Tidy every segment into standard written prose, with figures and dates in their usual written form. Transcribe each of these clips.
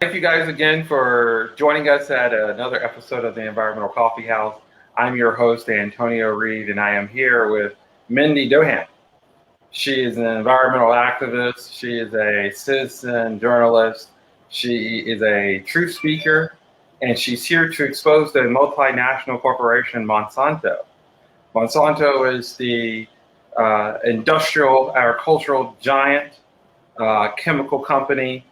Thank you guys again for joining us at another episode of the Environmental Coffee House. I'm your host, Antonio Reid, and I am here with Mindy Donham. She is an environmental activist. She is a citizen journalist. She is a truth speaker, and she's here to expose the multinational corporation Monsanto. Monsanto is the industrial agricultural giant, chemical company,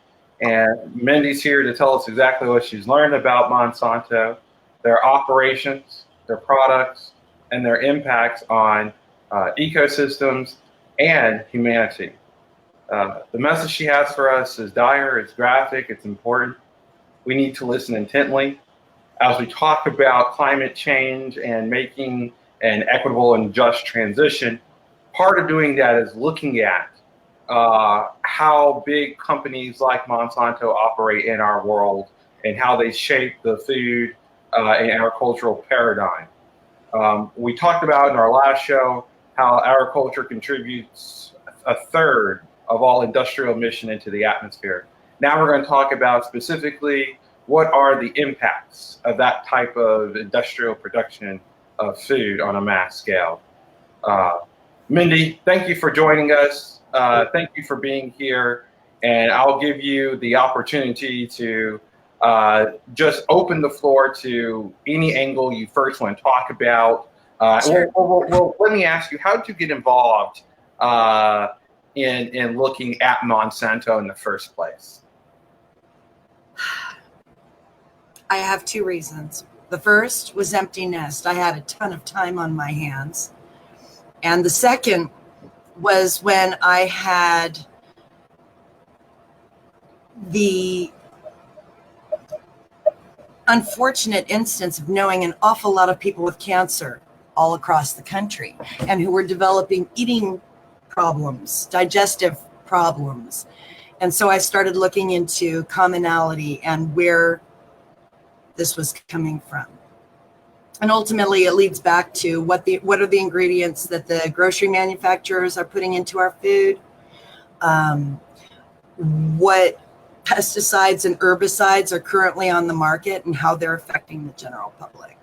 and Mindy's here to tell us exactly what she's learned about Monsanto, their operations, their products, and their impacts on ecosystems and humanity. The message she has for us is dire, it's graphic, it's important. We need to listen intently. As we talk about climate change and making an equitable and just transition, part of doing that is looking at how big companies like Monsanto operate in our world and how they shape the food and agricultural paradigm. We talked about in our last show how agriculture contributes a third of all industrial emission into the atmosphere. Now we're going to talk about specifically what are the impacts of that type of industrial production of food on a mass scale. Mindy, thank you for joining us. Thank you for being here, and I'll give you the opportunity to just open the floor to any angle you first want to talk about. Sure. Well, let me ask you, how did you get involved in looking at Monsanto in the first place? I have two reasons. The first was empty nest. I had a ton of time on my hands. And the second was when I had the unfortunate instance of knowing an awful lot of people with cancer all across the country and who were developing eating problems, digestive problems. And so I started looking into commonality and where this was coming from. And ultimately, it leads back to what are the ingredients that the grocery manufacturers are putting into our food, what pesticides and herbicides are currently on the market, and how they're affecting the general public.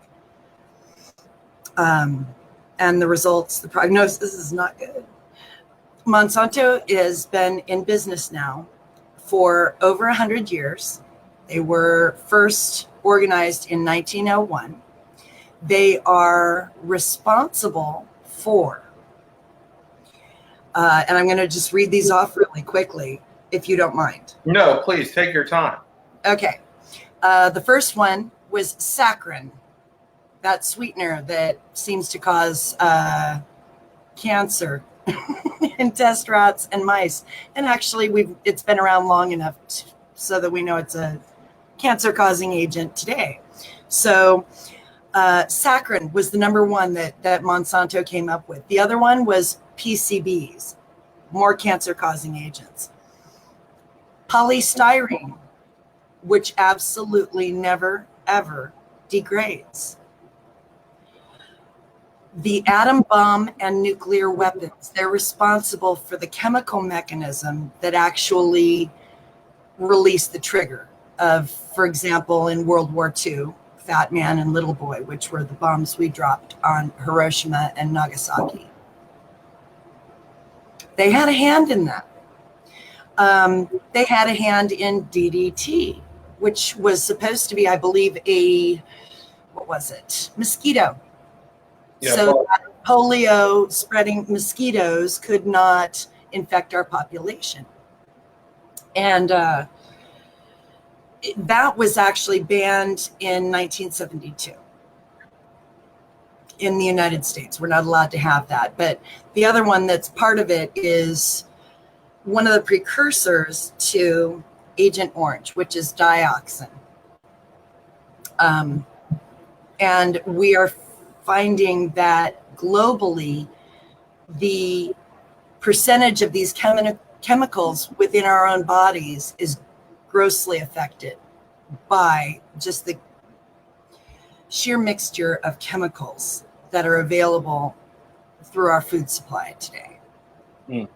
And the results, the prognosis is not good. Monsanto has been in business now for over 100 years. They were first organized in 1901. They are responsible for, and I'm going to just read these off really quickly, if you don't mind. No, please, take your time. Okay. The first one was saccharin, that sweetener that seems to cause cancer in test rats and mice. And actually, it's been around long enough so that we know it's a cancer-causing agent today. So saccharin was the number one that Monsanto came up with. The other one was PCBs, more cancer-causing agents. Polystyrene, which absolutely never, ever degrades. The atom bomb and nuclear weapons, they're responsible for the chemical mechanism that actually released the trigger of, for example, in World War II, Fat Man and Little Boy, which were the bombs we dropped on Hiroshima and Nagasaki. They had a hand in that. They had a hand in DDT, which was supposed to be, I believe, mosquito. Yeah, so that polio spreading mosquitoes could not infect our population. And that was actually banned in 1972 in the United States. We're not allowed to have that. But the other one that's part of it is one of the precursors to Agent Orange, which is dioxin. And we are finding that globally, the percentage of these chemicals within our own bodies is grossly affected by just the sheer mixture of chemicals that are available through our food supply today. And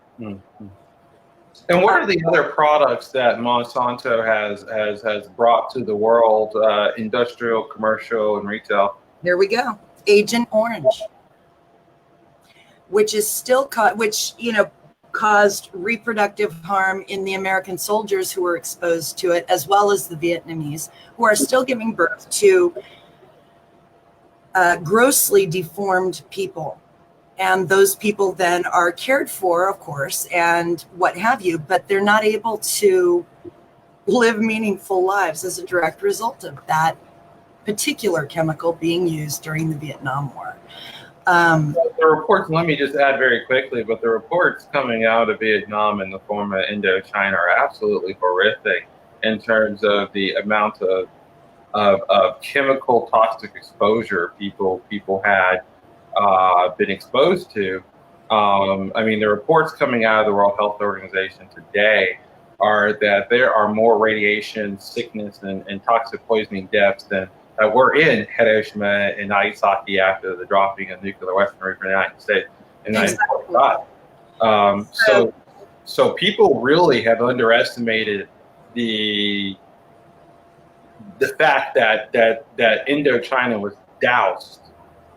And what are the other products that Monsanto has brought to the world, industrial, commercial, and retail? There we go. Agent Orange, which is still caused reproductive harm in the American soldiers who were exposed to it, as well as the Vietnamese, who are still giving birth to grossly deformed people. And those people then are cared for, of course, and what have you, but they're not able to live meaningful lives as a direct result of that particular chemical being used during the Vietnam War. The reports, let me just add very quickly, but the reports coming out of Vietnam in the form of Indochina are absolutely horrific in terms of the amount of chemical toxic exposure people had been exposed to. I mean, the reports coming out of the World Health Organization today are that there are more radiation sickness and toxic poisoning deaths than were in Hiroshima and Nagasaki after the dropping of nuclear weaponry from the United States in 1945. So people really have underestimated the fact that Indochina was doused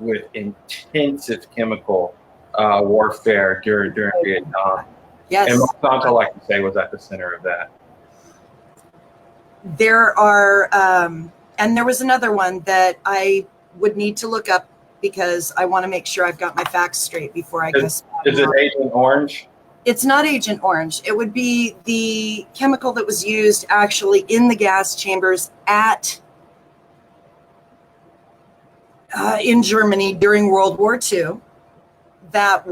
with intensive chemical warfare during Vietnam. Yes. And Monsanto, like you say, was at the center of that. There are, and there was another one that I would need to look up because I want to make sure I've got my facts straight before I go. Is it Agent Orange? It's not Agent Orange. It would be the chemical that was used actually in the gas chambers in Germany during World War II. That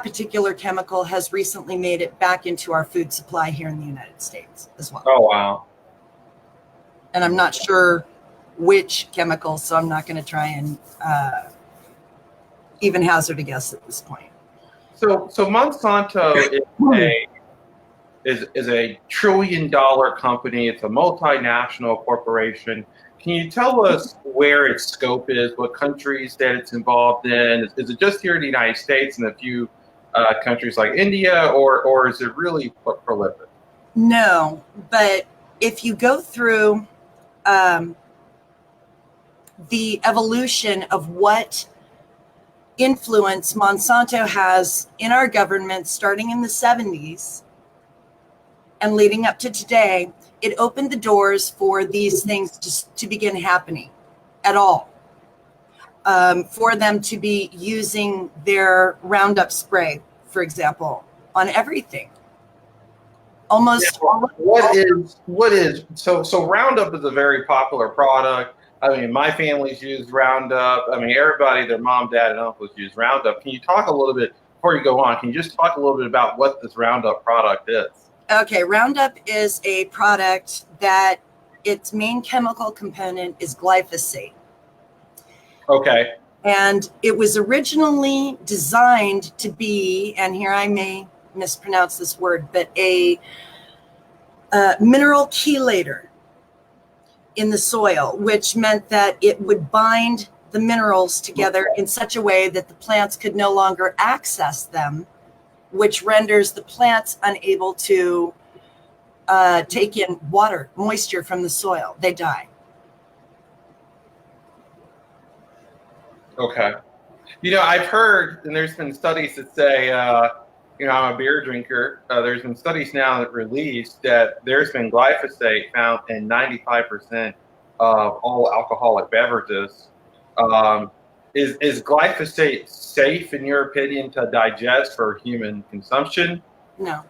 particular chemical has recently made it back into our food supply here in the United States as well. Oh, wow. And I'm not sure which chemical, so I'm not going to try and even hazard a guess at this point. So Monsanto is a $1 trillion company. It's a multinational corporation. Can you tell us where its scope is, what countries that it's involved in? Is it just here in the United States and a few countries like India, or is it really prolific? No, but if you go through the evolution of what influence Monsanto has in our government starting in the 70s and leading up to today, it opened the doors for these things to begin happening at all. For them to be using their Roundup spray, for example, on everything. Almost. So Roundup is a very popular product. I mean, my family's used Roundup. I mean, everybody, their mom, dad, and uncles use Roundup. Can you talk a little bit, before you go on, can you just talk a little bit about what this Roundup product is? Okay, Roundup is a product that its main chemical component is glyphosate. Okay. And it was originally designed to be, and here I may mispronounce this word, but a mineral chelator in the soil, which meant that it would bind the minerals together in such a way that the plants could no longer access them, which renders the plants unable to take in water, moisture from the soil. They die. Okay. You know, I've heard, and there's been studies that say, I'm a beer drinker. There's been studies now that released that there's been glyphosate found in 95% of all alcoholic beverages. Is glyphosate safe, in your opinion, to digest for human consumption? No,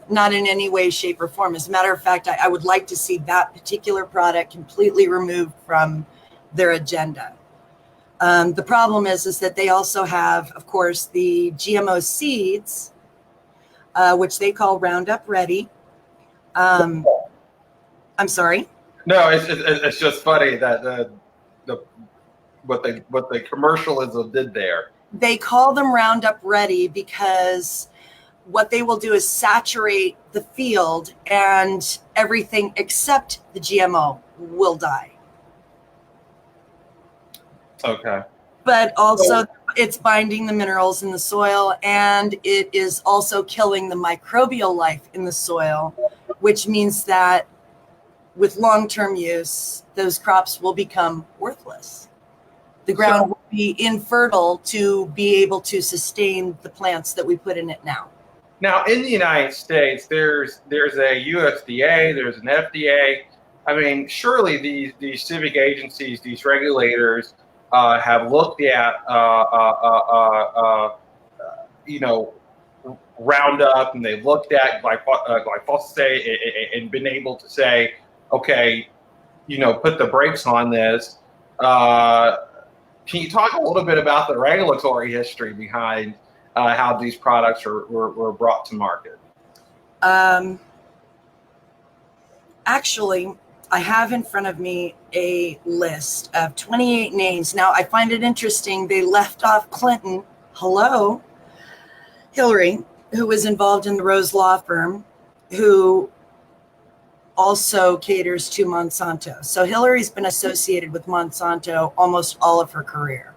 not in any way, shape, or form. As a matter of fact, I would like to see that particular product completely removed from their agenda. The problem is that they also have, of course, the GMO seeds, which they call Roundup Ready. I'm sorry. No, it's just funny that what the commercialism did there. They call them Roundup Ready because what they will do is saturate the field, and everything except the GMO will die. Okay. but also it's binding the minerals in the soil, and it is also killing the microbial life in the soil, which means that with long-term use, those crops will become worthless. The ground will be infertile to be able to sustain the plants that we put in it now. Now, in the United States, there's a USDA, there's an FDA. I mean, surely these civic agencies, these regulators, have looked at Roundup, and they've looked at glyphosate and been able to say, okay, put the brakes on this. Can you talk a little bit about the regulatory history behind how these products were brought to market? Actually, I have in front of me a list of 28 names. Now, I find it interesting. They left off Clinton. Hello, Hillary, who was involved in the Rose Law Firm, who also caters to Monsanto. So Hillary's been associated with Monsanto almost all of her career.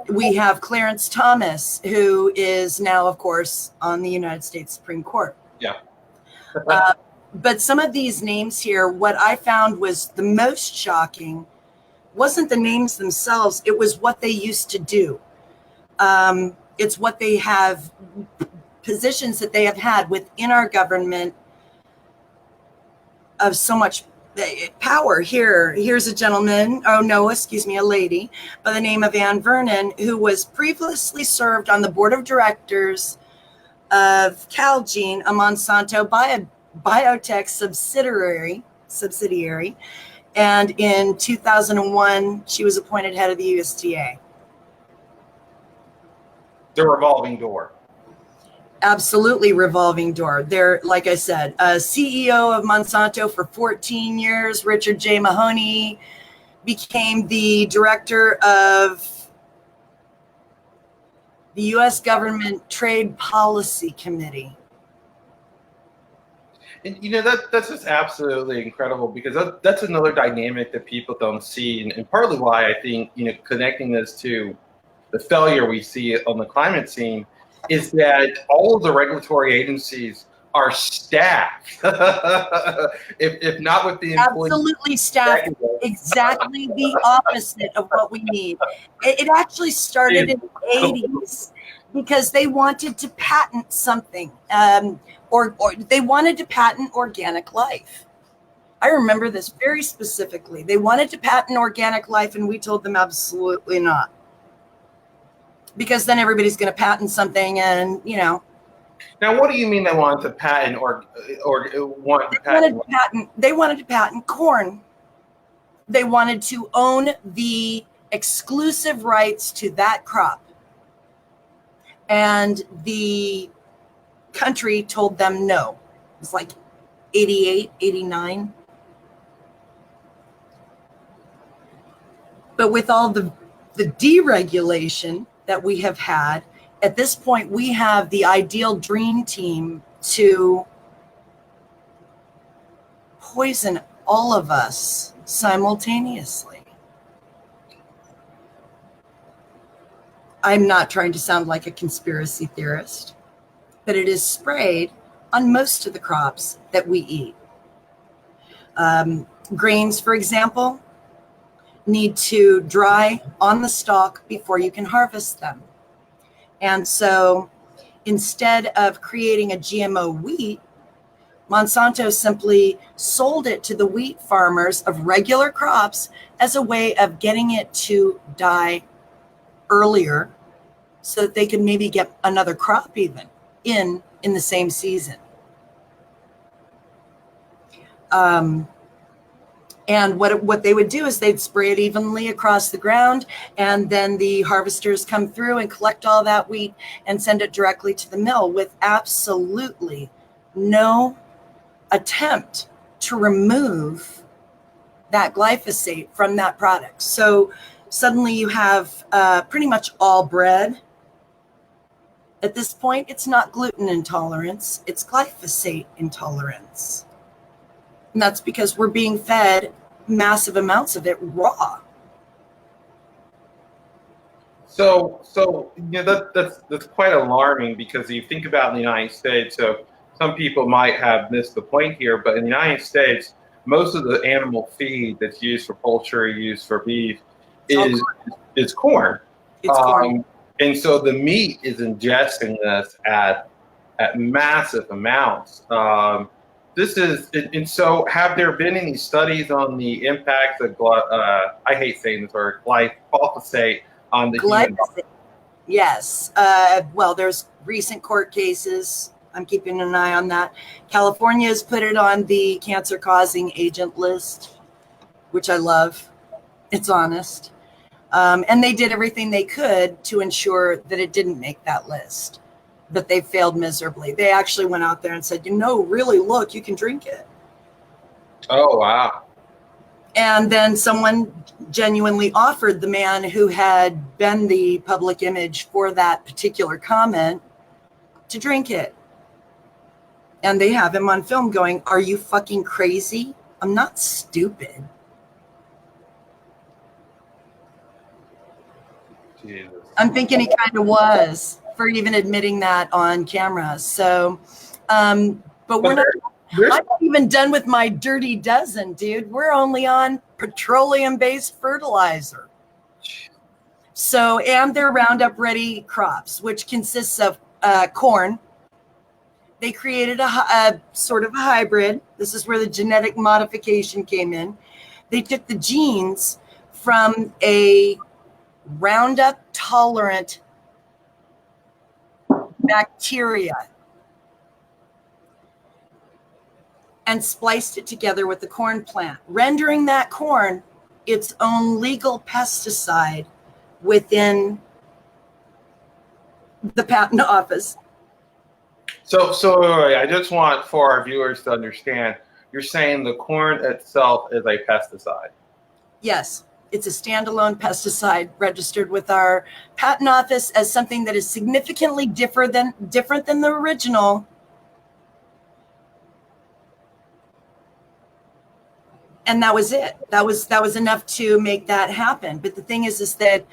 We have Clarence Thomas, who is now, of course, on the United States Supreme Court. Yeah. But some of these names here, what I found was the most shocking wasn't the names themselves. It was what they used to do. It's what they have, positions that they have had within our government of so much power. Here's a gentleman, a lady by the name of Ann Vernon, who was previously served on the board of directors of Calgene, a Monsanto biotech subsidiary. And in 2001, she was appointed head of the USDA. The revolving door. Absolutely revolving door. They're, like I said, a CEO of Monsanto for 14 years. Richard J. Mahoney became the director of the U.S. Government Trade Policy Committee. And that's just absolutely incredible, because that's another dynamic that people don't see, and partly why I think connecting this to the failure we see on the climate scene is that all of the regulatory agencies are staffed, if not with the employees. Absolutely staffed. Exactly the opposite of what we need. It actually started in the 80s because they wanted to patent something, or they wanted to patent organic life. I remember this very specifically. They wanted to patent organic life, and we told them absolutely not. Because then everybody's going to patent something, and Now, what do you mean they wanted to patent They wanted to patent corn. They wanted to own the exclusive rights to that crop, and the country told them no. It was like 88, 89. But with all the deregulation that we have had, at this point, we have the ideal dream team to poison all of us simultaneously. I'm not trying to sound like a conspiracy theorist, but it is sprayed on most of the crops that we eat. Grains, for example, need to dry on the stalk before you can harvest them. And so instead of creating a GMO wheat, Monsanto simply sold it to the wheat farmers of regular crops as a way of getting it to die earlier so that they could maybe get another crop even in the same season. And what they would do is they'd spray it evenly across the ground, and then the harvesters come through and collect all that wheat and send it directly to the mill with absolutely no attempt to remove that glyphosate from that product. So suddenly you have pretty much all bread. At this point, it's not gluten intolerance, it's glyphosate intolerance. And that's because we're being fed massive amounts of it raw. So that's quite alarming because you think about in the United States. So some people might have missed the point here, but in the United States, most of the animal feed that's used for poultry, used for beef, is is corn. It's corn. And so the meat is ingesting this at massive amounts. This is, and so have there been any studies on the impacts of, I hate saying this word, glyphosate on the human body? Yes. Well, there's recent court cases. I'm keeping an eye on that. California has put it on the cancer-causing agent list, which I love. It's honest. And they did everything they could to ensure that it didn't make that list. But they failed miserably. They actually went out there and said, really, look, you can drink it. Oh, wow. And then someone genuinely offered the man who had been the public image for that particular comment to drink it. And they have him on film going, are you fucking crazy? I'm not stupid. Jesus. I'm thinking he kind of was for even admitting that on camera. So, but we're not. I'm not even done with my dirty dozen, dude. We're only on petroleum-based fertilizer. So, and their Roundup Ready crops, which consists of corn. They created a sort of a hybrid. This is where the genetic modification came in. They took the genes from a Roundup tolerant bacteria and spliced it together with the corn plant, rendering that corn its own legal pesticide within the patent office. So I just want for our viewers to understand, you're saying the corn itself is a pesticide? Yes. It's a standalone pesticide registered with our patent office as something that is significantly different than the original. And that was it. That was enough to make that happen. But the thing is that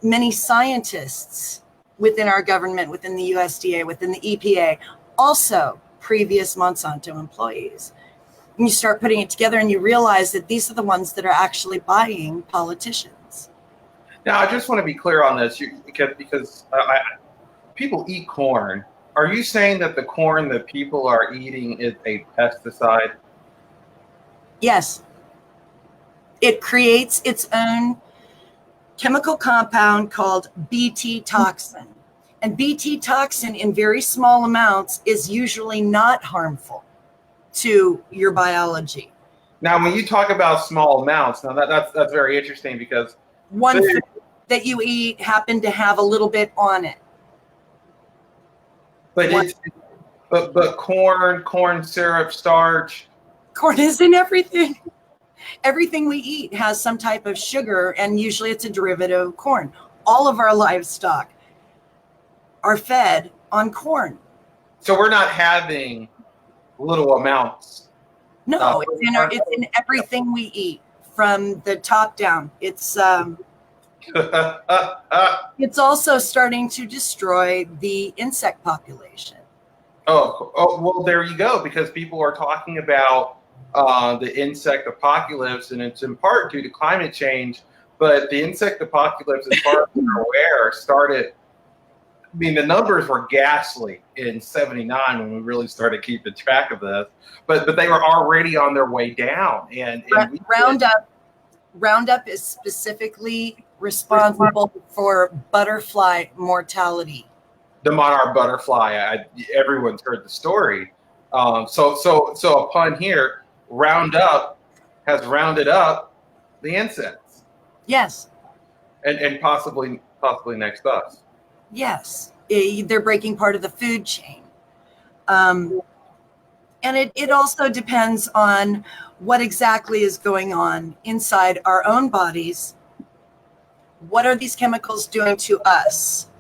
many scientists within our government, within the USDA, within the EPA, also previous Monsanto employees. And you start putting it together and you realize that these are the ones that are actually buying politicians. Now, I just want to be clear on this because people eat corn. Are you saying that the corn that people are eating is a pesticide? Yes. It creates its own chemical compound called Bt toxin. And Bt toxin in very small amounts is usually not harmful to your biology. Now, when you talk about small amounts, now that's very interesting because one food that you eat happened to have a little bit on it. But corn syrup, starch. Corn is in everything. Everything we eat has some type of sugar, and usually it's a derivative of corn. All of our livestock are fed on corn. So we're not having little amounts. No, it's in everything we eat from the top down. It's it's also starting to destroy the insect population. Oh, well, there you go, because people are talking about the insect apocalypse, and it's in part due to climate change. But the insect apocalypse, as far as we're aware, started. I mean, the numbers were ghastly in '79 when we really started keeping track of this, but they were already on their way down. And Roundup is specifically responsible for butterfly mortality. The monarch butterfly. Everyone's heard the story. So upon here, Roundup has rounded up the insects. Yes. And possibly next us. Yes, they're breaking part of the food chain. And it also depends on what exactly is going on inside our own bodies. What are these chemicals doing to us?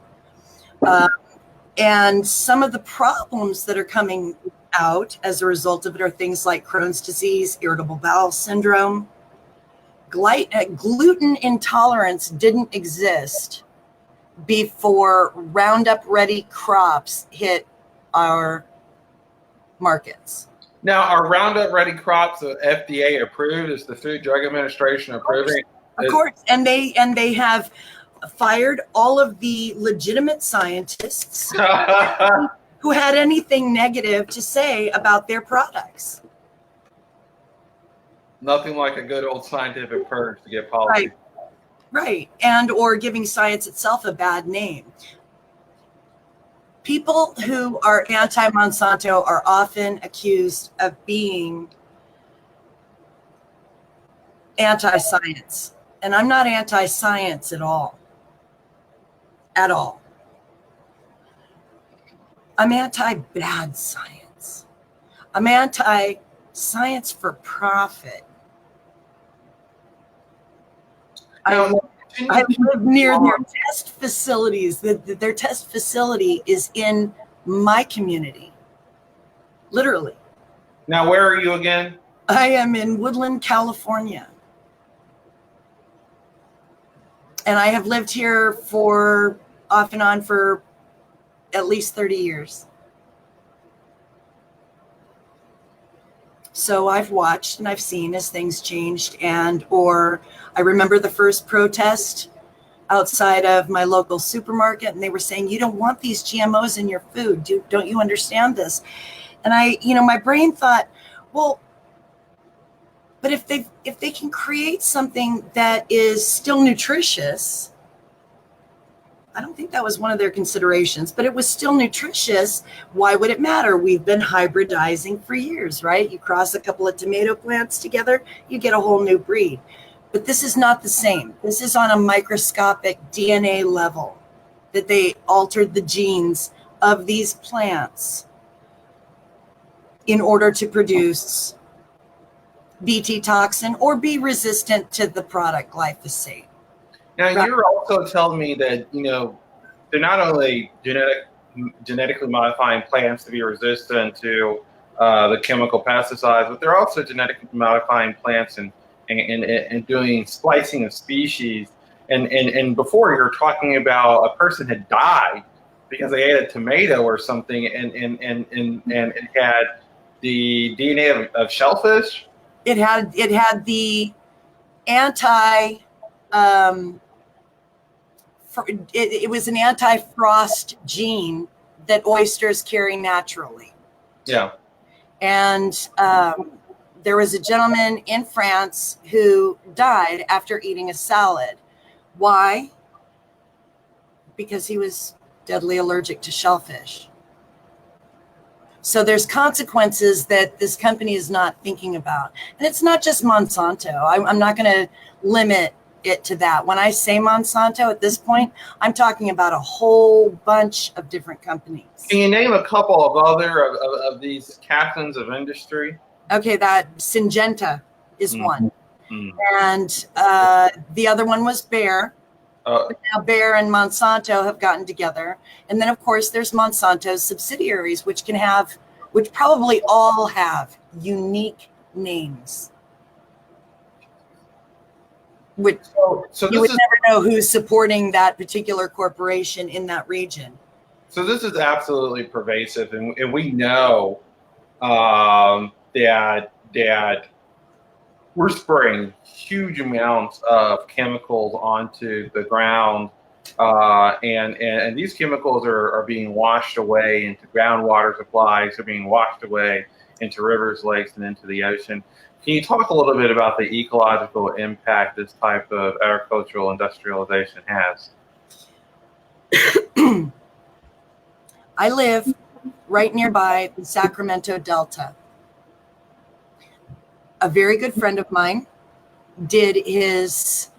And some of the problems that are coming out as a result of it are things like Crohn's disease, irritable bowel syndrome. Gluten intolerance didn't exist before Roundup ready crops hit our markets. Now, are Roundup ready crops FDA approved? Is the Food Drug Administration approving? Of course, and they have fired all of the legitimate scientists who had anything negative to say about their products. Nothing like a good old scientific purge to get policy. Right, and or giving science itself a bad name. People who are anti-Monsanto are often accused of being anti-science. And I'm not anti-science at all. At all. I'm anti-bad science. I'm anti-science for profit. I live near their test facilities. Their test facility is in my community, literally. Now, where are you again? I am in Woodland, California. And I have lived here for off and on for at least 30 years. So I've watched and I've seen as things changed, and or I remember the first protest outside of my local supermarket, and they were saying, you don't want these GMOs in your food. Don't you understand this? And my brain thought, well, but if they can create something that is still nutritious, I don't think that was one of their considerations, but it was still nutritious. Why would it matter? We've been hybridizing for years, right? You cross a couple of tomato plants together, you get a whole new breed. But this is not the same. This is on a microscopic DNA level that they altered the genes of these plants in order to produce Bt toxin or be resistant to the product glyphosate. Now, you're also telling me that, they're not only genetically modifying plants to be resistant to the chemical pesticides, but they're also genetically modifying plants and doing splicing of species. And before, you were talking about a person had died because they ate a tomato or something, and it had the DNA of shellfish. It had the it was an anti-frost gene that oysters carry naturally. Yeah. And there was a gentleman in France who died after eating a salad. Why? Because he was deadly allergic to shellfish. So there's consequences that this company is not thinking about. And it's not just Monsanto. I'm not going to limit it to that. When I say Monsanto at this point, I'm talking about a whole bunch of different companies. Can you name a couple of other of these captains of industry? Okay, that Syngenta is one. And the other one was Bayer. Now Bayer and Monsanto have gotten together. And then, of course, there's Monsanto's subsidiaries, which probably all have unique names. So you would never know who's supporting that particular corporation in that region. So this is absolutely pervasive, and we know that we're spraying huge amounts of chemicals onto the ground, and these chemicals are being washed away into groundwater supplies, are being washed away into rivers, lakes, and into the ocean. Can you talk a little bit about the ecological impact this type of agricultural industrialization has? I live right nearby the Sacramento Delta. A very good friend of mine did his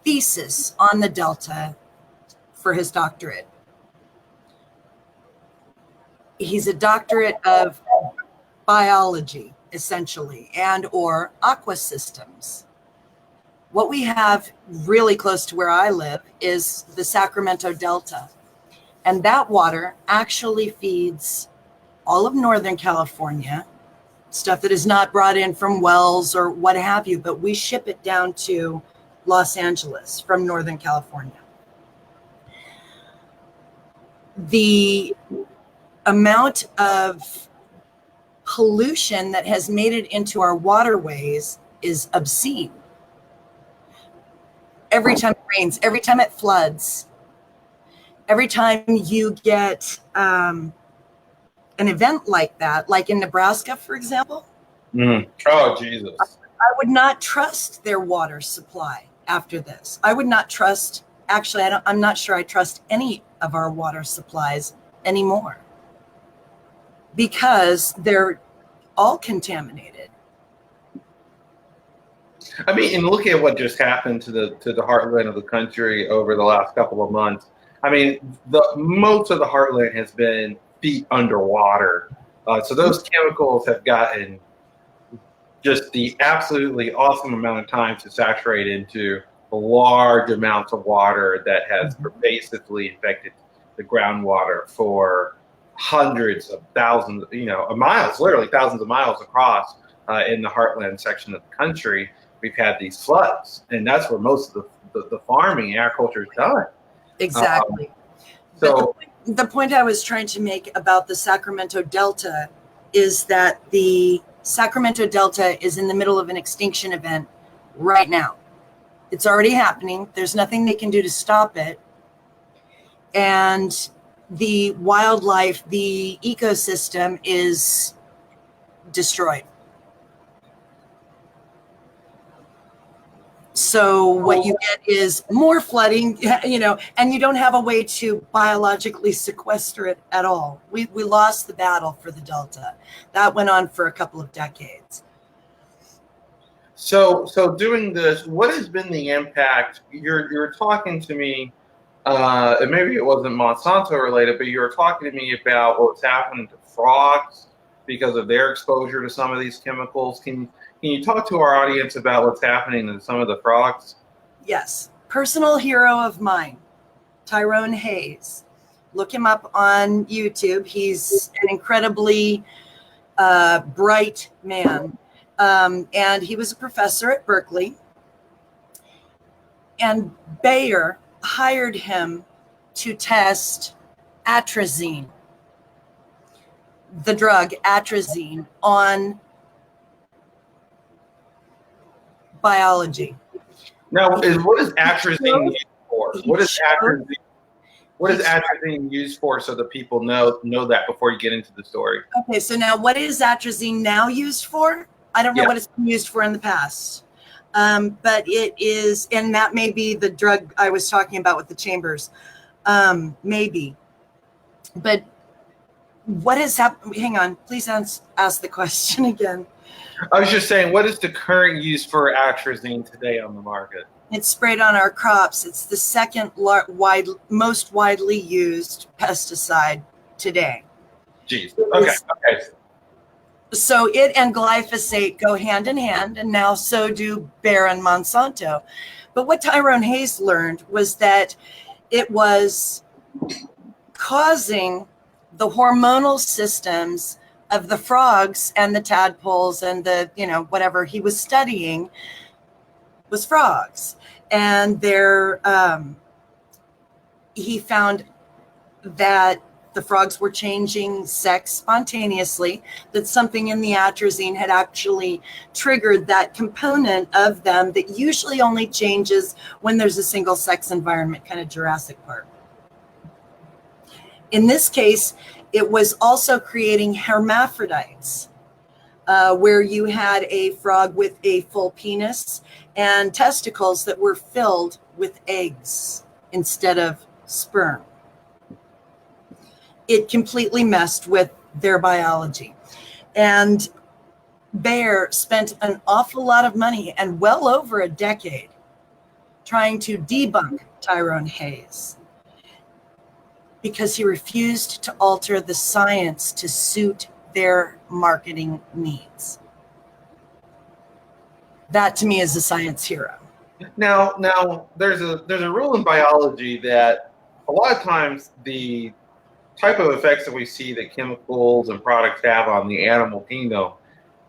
thesis on the Delta for his doctorate. He's a doctorate of biology, essentially, and or aqua systems. What we have really close to where I live is the Sacramento Delta. And that water actually feeds all of Northern California, stuff that is not brought in from wells or what have you, but we ship it down to Los Angeles from Northern California. The amount of pollution that has made it into our waterways is obscene. Every time it rains, every time it floods, every time you get an event like that, like in Nebraska, for example. Oh, Jesus. I would not trust their water supply after this. I would not trust, actually, I'm not sure I trust any of our water supplies anymore because they're all contaminated. I mean, and look at what just happened to the heartland of the country over the last couple of months. I mean, most of the heartland has been feet underwater. So those chemicals have gotten just the absolutely awesome amount of time to saturate into large amounts of water that has pervasively infected the groundwater for hundreds of thousands, of miles, literally thousands of miles across in the heartland section of the country. We've had these floods, and that's where most of the farming and agriculture is done. Exactly. So the point I was trying to make about the Sacramento Delta is that the Sacramento Delta is in the middle of an extinction event right now. It's already happening. There's nothing they can do to stop it. And the wildlife, the ecosystem is destroyed. So what you get is more flooding, and you don't have a way to biologically sequester it at all. We lost the battle for the Delta. That went on for a couple of decades. So doing this, what has been the impact? You're talking to me, and maybe it wasn't Monsanto related, but you were talking to me about what's happening to frogs because of their exposure to some of these chemicals. Can you talk to our audience about what's happening to some of the frogs? Yes. Personal hero of mine, Tyrone Hayes. Look him up on YouTube. He's an incredibly bright man. And he was a professor at Berkeley. And Bayer hired him to test atrazine, the drug atrazine, on biology. Now, what is atrazine used for? What is atrazine used for, so that people know that before you get into the story? Okay, so now what is atrazine now used for? I don't know what it's been used for in the past. But it is, and that may be the drug I was talking about with the chambers. Maybe. But what is happening? Hang on, please ask the question again. I was just saying, what is the current use for atrazine today on the market? It's sprayed on our crops. It's the second most widely used pesticide today. Jeez. Okay. So it and glyphosate go hand in hand, and now so do Bayer and Monsanto. But what Tyrone Hayes learned was that it was causing the hormonal systems of the frogs and the tadpoles and the, whatever he was studying was frogs. And he found that the frogs were changing sex spontaneously, that something in the atrazine had actually triggered that component of them that usually only changes when there's a single sex environment, kind of Jurassic Park. In this case, it was also creating hermaphrodites, where you had a frog with a full penis and testicles that were filled with eggs instead of sperm. It completely messed with their biology. And Bayer spent an awful lot of money and well over a decade trying to debunk Tyrone Hayes because he refused to alter the science to suit their marketing needs. That to me is a science hero. Now there's a rule in biology that a lot of times the type of effects that we see that chemicals and products have on the animal kingdom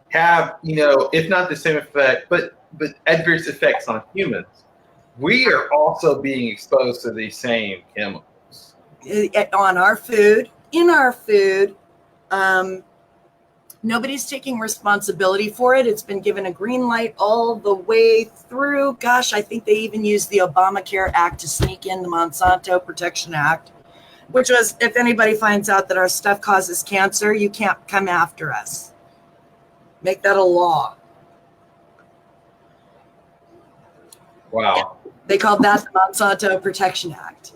have, if not the same effect, but adverse effects on humans. We are also being exposed to these same chemicals. on our food, in our food. Nobody's taking responsibility for it. It's been given a green light all the way through. Gosh, I think they even used the Obamacare Act to sneak in the Monsanto Protection Act, which was, if anybody finds out that our stuff causes cancer, you can't come after us. Make that a law. Wow. They called that the Monsanto Protection Act.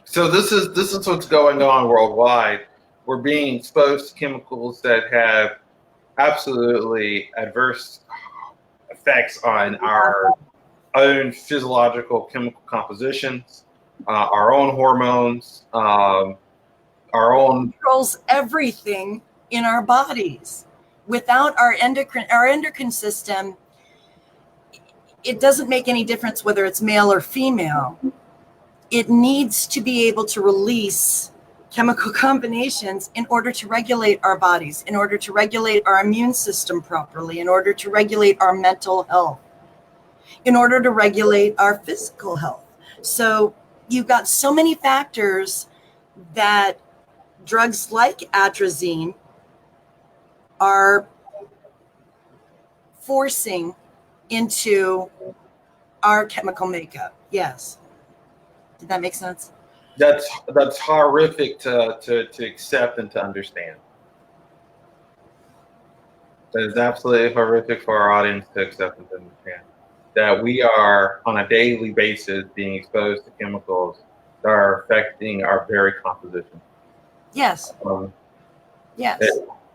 So this is what's going on worldwide. We're being exposed to chemicals that have absolutely adverse effects on our own physiological chemical compositions, our own hormones, our own controls everything in our bodies. Without our endocrine system, it doesn't make any difference whether it's male or female. It needs to be able to release chemical combinations in order to regulate our bodies, in order to regulate our immune system properly, in order to regulate our mental health, in order to regulate our physical health. So you've got so many factors that drugs like atrazine are forcing into our chemical makeup. Yes. Did that make sense? That's horrific to accept and to understand. That is absolutely horrific for our audience to accept and to understand. That we are on a daily basis being exposed to chemicals that are affecting our very composition. Yes. Yes.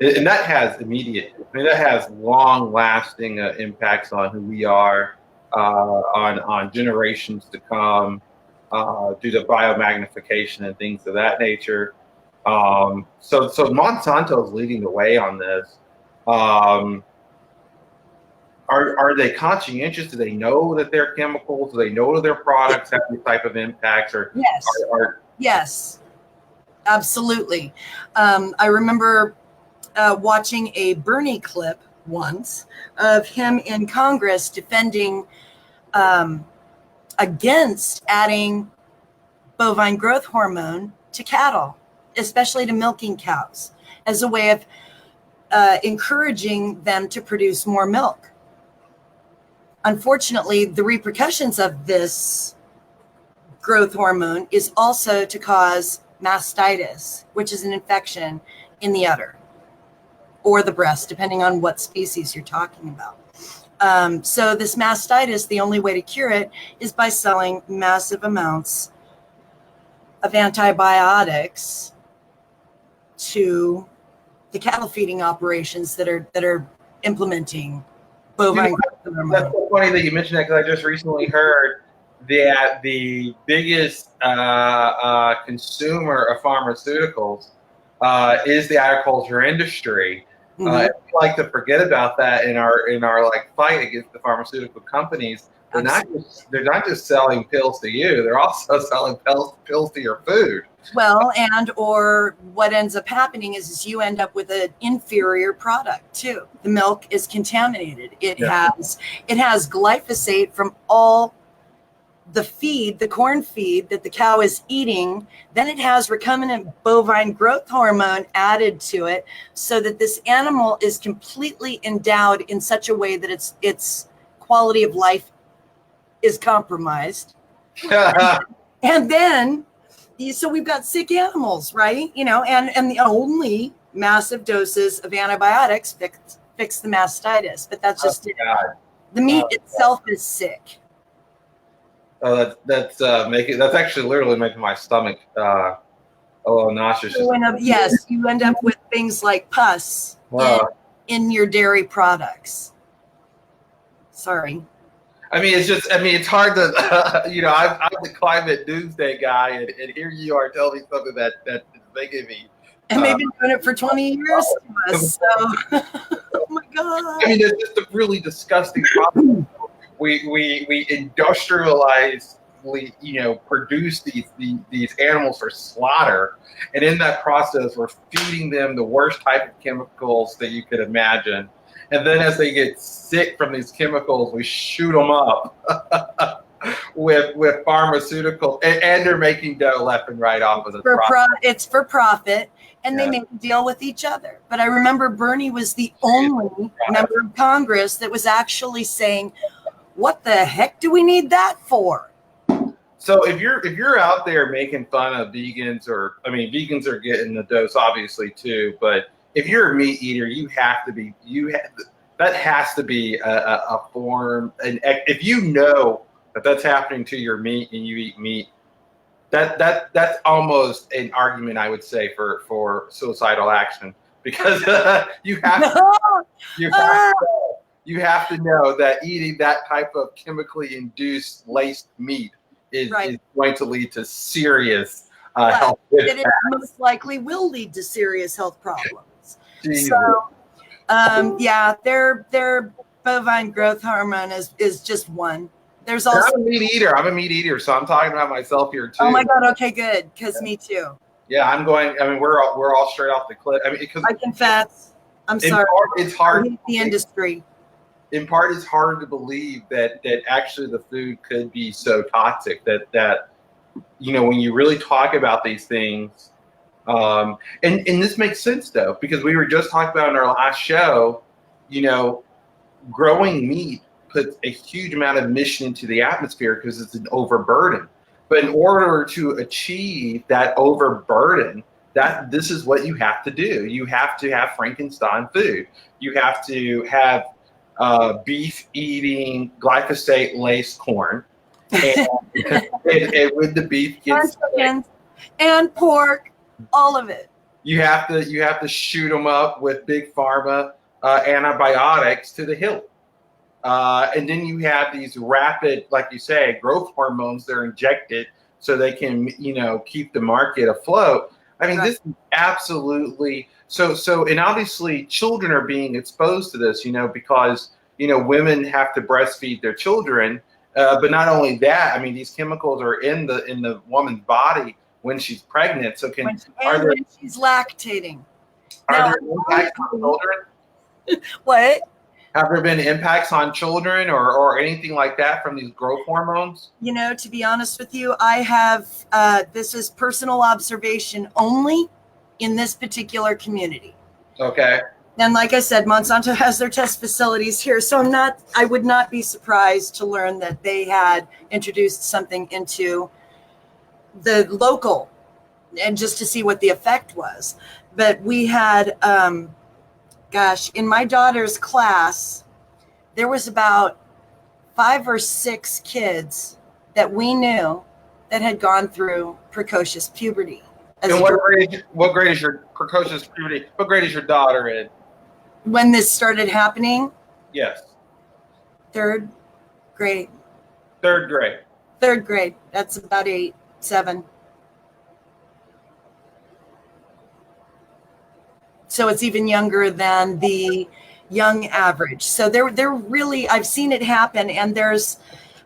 And that has that has long-lasting impacts on who we are, on generations to come, due to biomagnification and things of that nature. So Monsanto is leading the way on this. Are they conscientious? Do they know that their chemicals? Do they know that their products have these type of impacts? Or yes, yes, absolutely. I remember watching a Bernie clip once of him in Congress defending against adding bovine growth hormone to cattle, especially to milking cows, as a way of encouraging them to produce more milk. Unfortunately, the repercussions of this growth hormone is also to cause mastitis, which is an infection in the udder or the breast, depending on what species you're talking about. So this mastitis, the only way to cure it is by selling massive amounts of antibiotics to the cattle feeding operations that are implementing bovine growth hormone. That's so funny that you mentioned that, because I just recently heard that the biggest consumer of pharmaceuticals is the agriculture industry. We like to forget about that in our like fight against the pharmaceutical companies. They're not just selling pills to you; they're also selling pills to your food. Well, or what ends up happening is you end up with an inferior product too. The milk is contaminated. It has glyphosate from all the feed, the corn feed that the cow is eating. Then it has recombinant bovine growth hormone added to it, so that this animal is completely endowed in such a way that its quality of life is compromised. And then, so we've got sick animals, right? And the only massive doses of antibiotics fix the mastitis, but that's just it. The meat itself is sick. Oh, that's actually literally making my stomach a little nauseous. Yes, you end up with things like pus in your dairy products. Sorry. It's hard to, I'm the climate doomsday guy, and here you are telling me something that is making me. And they've been doing it for 20 years to us, so, oh my God. It's just a really disgusting problem. We industrialize, produce these animals for slaughter, and in that process, we're feeding them the worst type of chemicals that you could imagine. And then as they get sick from these chemicals, we shoot them up. with pharmaceuticals, and they're making dough left and right off of the product. It's for profit, and they make a deal with each other. But I remember Bernie was the only member of Congress that was actually saying, "What the heck do we need that for?" So if you're out there making fun of vegans, vegans are getting the dose obviously too, but if you're a meat eater, that has to be a form. And if you know that's happening to your meat and you eat meat, that's almost an argument, I would say, for suicidal action, because you have to know that eating that type of chemically induced laced meat is going to lead to serious health impacts. It most likely will lead to serious health problems. Jesus. So, their bovine growth hormone is just one. There's also I'm a meat eater, so I'm talking about myself here too. Oh my God! Okay, good, because me too. Yeah, I'm going. I mean, we're all straight off the cliff. I mean, because I confess, I'm sorry. It's hard. I hate the industry. In part, it's hard to believe that actually the food could be so toxic that when you really talk about these things, and this makes sense though, because we were just talking about in our last show, growing meat puts a huge amount of emission into the atmosphere because it's an overburden. But in order to achieve that overburden, this is what you have to do. You have to have Frankenstein food. You have to have beef-eating, glyphosate-laced corn, and with the beef gets and pork, all of it. You have to shoot them up with big pharma antibiotics to the hilt, and then you have these rapid, like you say, growth hormones that are injected so they can keep the market afloat. I mean, This is absolutely so, and obviously children are being exposed to this, because women have to breastfeed their children, but not only that, I mean, these chemicals are in the woman's body when she's pregnant. So when she's lactating. Are there impacts on children? What? Have there been impacts on children or anything like that from these growth hormones? To be honest with you, I have, this is personal observation only in this particular community. Okay. And like I said, Monsanto has their test facilities here. So I would not be surprised to learn that they had introduced something into the local and just to see what the effect was. But we had, in my daughter's class, there was about 5 or 6 kids that we knew that had gone through precocious puberty. And what grade is your precocious puberty? What grade is your daughter in? When this started happening? Yes. 3rd grade. 3rd grade. 3rd grade. That's about 8, 7. So it's even younger than the young average. So they're really, I've seen it happen, and there's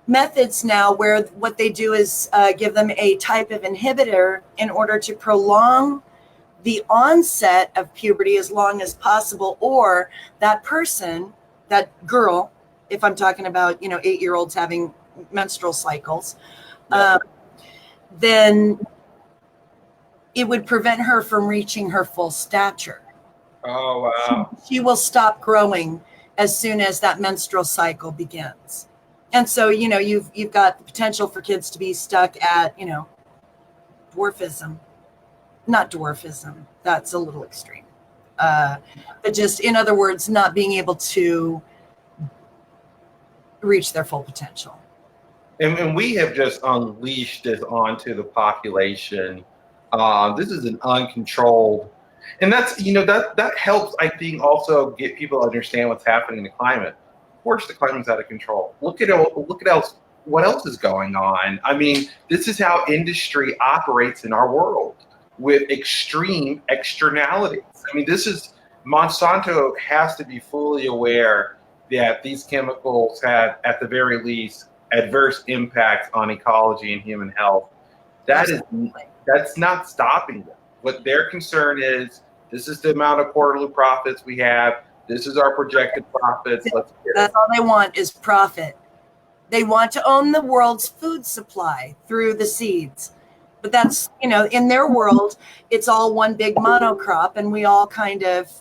methods now where what they do is give them a type of inhibitor in order to prolong the onset of puberty as long as possible, or that person, that girl, if I'm talking about 8-year-olds having menstrual cycles, then it would prevent her from reaching her full stature. Oh, wow. She will stop growing as soon as that menstrual cycle begins. And so, you've got the potential for kids to be stuck at, dwarfism. Not dwarfism. That's a little extreme. But just, in other words, not being able to reach their full potential. And we have just unleashed this onto the population. This is an uncontrolled. And that's, that helps, I think, also get people to understand what's happening in the climate. Of course, the climate's out of control. Look at what else is going on. I mean, this is how industry operates in our world, with extreme externalities. I mean, Monsanto has to be fully aware that these chemicals have, at the very least, adverse impacts on ecology and human health. That's not stopping them. What their concern is, this is the amount of quarterly profits we have. This is our projected profits. Let's get it. That's all they want is profit. They want to own the world's food supply through the seeds. But that's, in their world, it's all one big monocrop, and we all kind of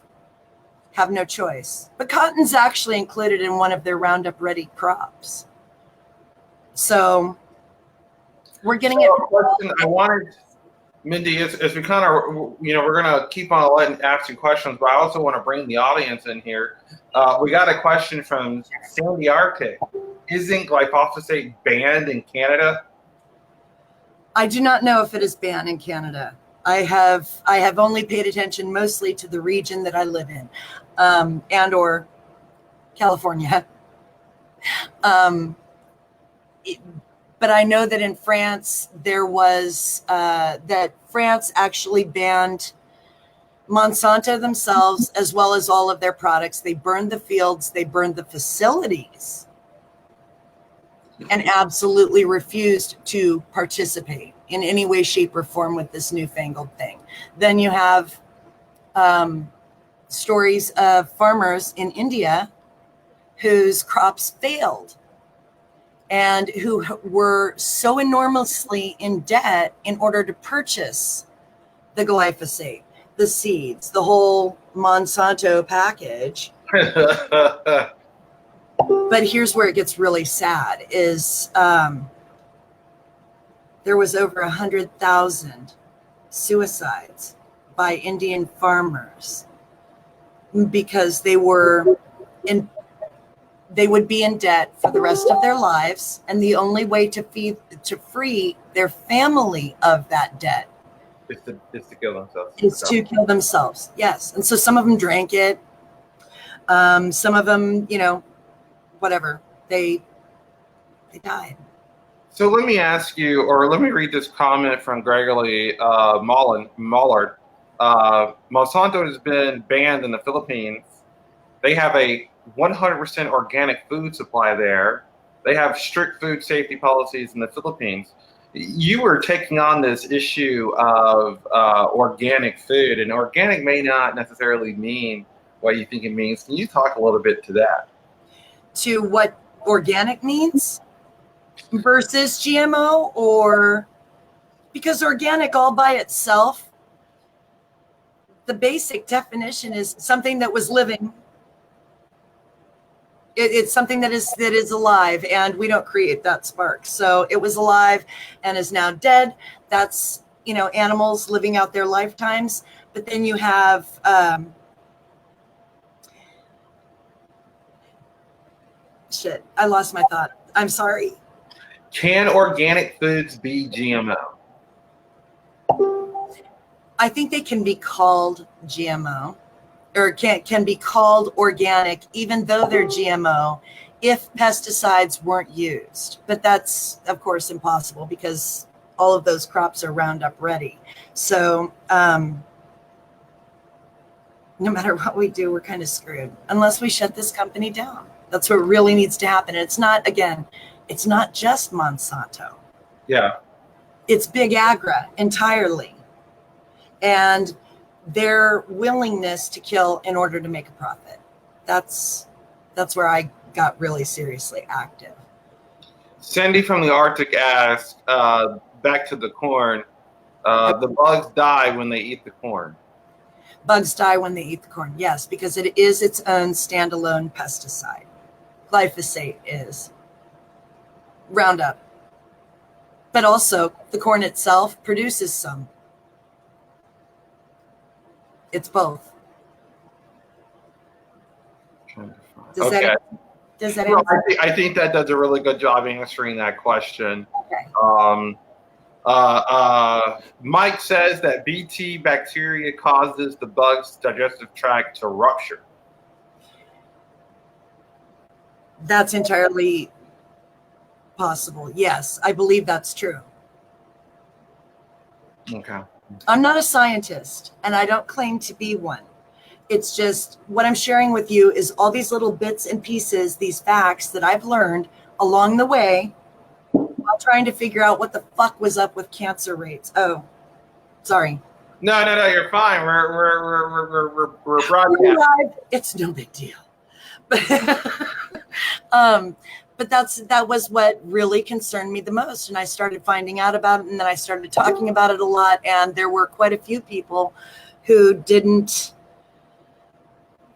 have no choice. But cotton's actually included in one of their Roundup Ready crops. So we're getting it. Question I wanted, Mindy, as we kind of, we're going to keep on letting ask you questions, but I also want to bring the audience in here. We got a question from Sandy Arctic. Isn't glyphosate banned in Canada? I do not know if it is banned in Canada. I have only paid attention mostly to the region that I live in, and or California. But I know that in France there was that France actually banned Monsanto themselves, as well as all of their products. They burned the fields, they burned the facilities, and absolutely refused to participate in any way, shape, or form with this newfangled thing. Then you have stories of farmers in India whose crops failed and who were so enormously in debt in order to purchase the glyphosate, the seeds, the whole Monsanto package. But here's where it gets really sad is there was over 100,000 suicides by Indian farmers because they would be in debt for the rest of their lives, and the only way to free their family of that debt is to kill themselves. Is to kill themselves, yes. And so some of them drank it. Some of them, whatever, they died. So let me ask you, or let me read this comment from Gregory Mollard. Monsanto has been banned in the Philippines. They have a 100% organic food supply there. They have strict food safety policies in the Philippines. You were taking on this issue of organic food, and organic may not necessarily mean what you think it means. Can you talk a little bit to that? To what organic means versus GMO, or because organic all by itself, the basic definition is something that was living. It's something that is alive, and we don't create that spark. So it was alive and is now dead. That's, animals living out their lifetimes. But then you have shit, I lost my thought. I'm sorry. Can organic foods be GMO? I think they can be called GMO, or can be called organic, even though they're GMO, if pesticides weren't used. But that's, of course, impossible because all of those crops are Roundup ready. So no matter what we do, we're kind of screwed unless we shut this company down. That's what really needs to happen. And it's not just Monsanto. Yeah. It's Big Agra entirely. And their willingness to kill in order to make a profit. That's where I got really seriously active. Cindy from the Arctic asked, back to the corn, the bugs die when they eat the corn. Bugs die when they eat the corn, yes, because it is its own standalone pesticide. Glyphosate is. Roundup. But also, the corn itself produces some. It's both. Does that answer? I think that does a really good job answering that question. Okay. Mike says that BT bacteria causes the bug's digestive tract to rupture. That's entirely possible. Yes, I believe that's true. Okay. I'm not a scientist, and I don't claim to be one. It's just what I'm sharing with you is all these little bits and pieces, these facts that I've learned along the way while trying to figure out what the fuck was up with cancer rates. Oh, sorry. No, you're fine. We're broadcasting. It's no big deal. but that was what really concerned me the most. And I started finding out about it, and then I started talking about it a lot. And there were quite a few people who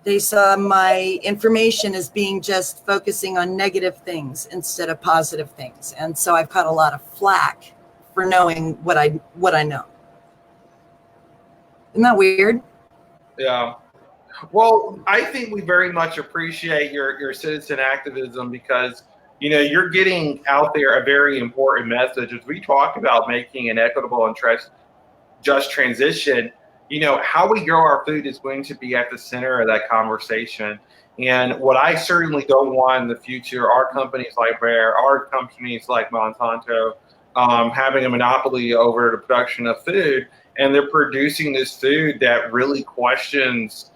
they saw my information as being just focusing on negative things instead of positive things. And so I've caught a lot of flack for knowing what I know. Isn't that weird? Yeah. Well, I think we very much appreciate your citizen activism because, you're getting out there a very important message. As we talk about making an equitable and just transition, how we grow our food is going to be at the center of that conversation. And what I certainly don't want in the future are companies like Bayer, are companies like Monsanto having a monopoly over the production of food. And they're producing this food that really questions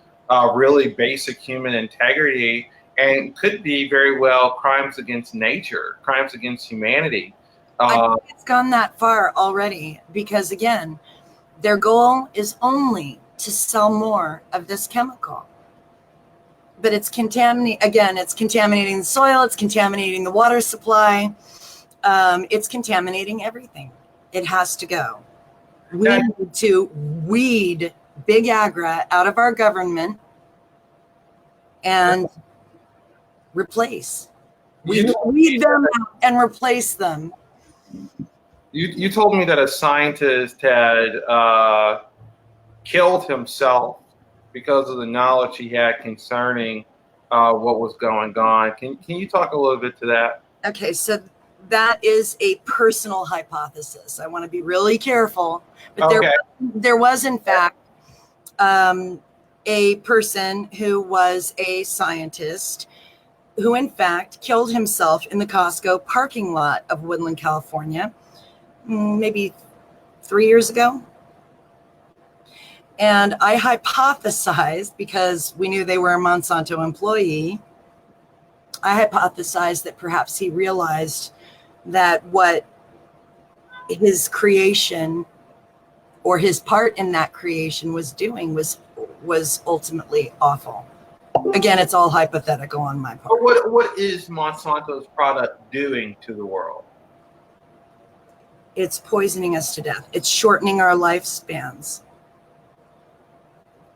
really basic human integrity and could be very well crimes against nature, crimes against humanity. I think it's gone that far already because, again, their goal is only to sell more of this chemical. But it's contaminating the soil, it's contaminating the water supply, it's contaminating everything. It has to go. We need to weed big agra out of our government and replace. We weed them out and replace them. You told me that a scientist had killed himself because of the knowledge he had concerning what was going on. Can you talk a little bit to that? Okay, so that is a personal hypothesis. I want to be really careful, but there was in fact a person who was a scientist who in fact killed himself in the Costco parking lot of Woodland, California, maybe 3 years ago. And I hypothesized, because we knew they were a Monsanto employee, I hypothesized that perhaps he realized that what his creation or his part in that creation was doing was ultimately awful. Again, it's all hypothetical on my part. But what is Monsanto's product doing to the world? It's poisoning us to death. It's shortening our lifespans.